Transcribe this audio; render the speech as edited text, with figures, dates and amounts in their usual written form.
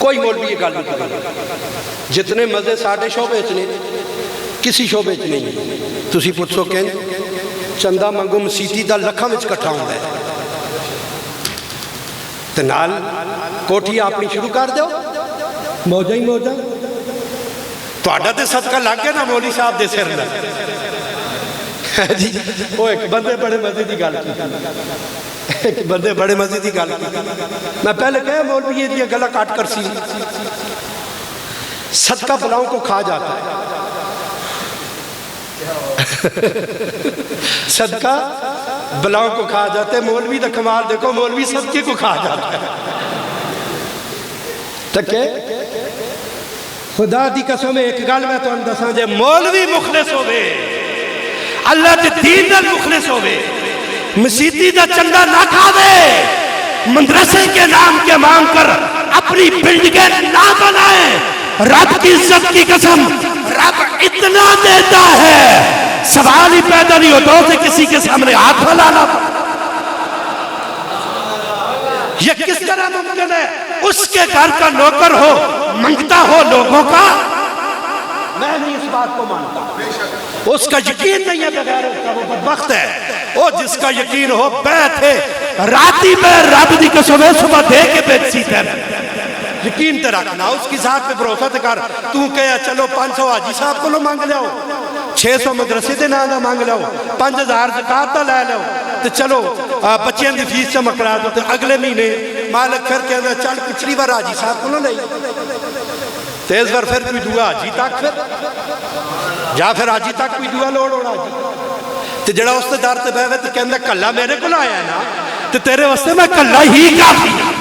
کوئی مولوی یہ گل نہیں کرے جتنے مزے ساڑھے شعبے چنے کسی شعبے چ نہیں تسی پوچھو کہ چندہ منگو مسیتی دا لکھاں وچ کٹھا ہوندا ہے تے نال کوٹھی اپنی شروع کر دیو موجہ ہی موجہ تہاڈا تے صدقہ لگ گیا نا مولوی صاحب دے سر دا جی وہ ایک بندے بڑے مزے دی گل کی ایک بندے بڑے مزے دی گل کی میں پہلے کہا مولوی یہ دیا گلہ کاٹ کر سی صدقہ بلاؤں کو کھا جاتا ہے صدقہ بلاؤں کو کھا جاتے ہیں مولوی دا کمال دیکھو مولوی صدقے کو کھا جاتا ہے تکے خدا دی قسم ایک گل میں تو اندساں جے مولوی مخلص ہوئے اللہ دے دین دل مخلص ہوئے مسیتی دا چندہ نہ کھا دے مدرسے کے نام کے مانگ کر اپنی بلڈنگیں نہ بنائیں رب کی عزت کی قسم رب اتنا دیتا ہے سوال ہی پیدا نہیں ہوتا اسے کسی کے سامنے ہاتھ پھیلانا یہ کس طرح ممکن ہے اس کے گھر کا نوکر ہو منگتا ہو لوگوں کا میں نہیں اس بات کو مانتا اس کا یقین نہیں ہے بغیر اس کا وہ بدبخت ہے وہ جس کا یقین ہو بیت ہے راتی میں رب دی قسم صبح دے کے بیت سی تیر یقین تے رکھنا اس کی ذات پہ بھروسہ تے کر تو کہیا چلو 500 حاجی صاحب کو لو مانگ لیاؤ 600 مدرسے دے نام دا مانگ لیاؤ 5000 زکاة دا لے لیاؤ تے چلو بچیاں دی فیس چمک رہا دو تے اگلے مہینے مالک پھر کہنا چل پچھلی بار حاجی صاحب کو لو لئی تیز بار پھر کوئی دعا حاجی تک پھر جا پھر حاجی تک کوئی دعا لوڑ ہوڑا تے جڑا اس تے دار تے بہوے تے کہندہ کلہ میرے کو لایا ہے نا تے تیرے واسطے میں کلہ ہی کافی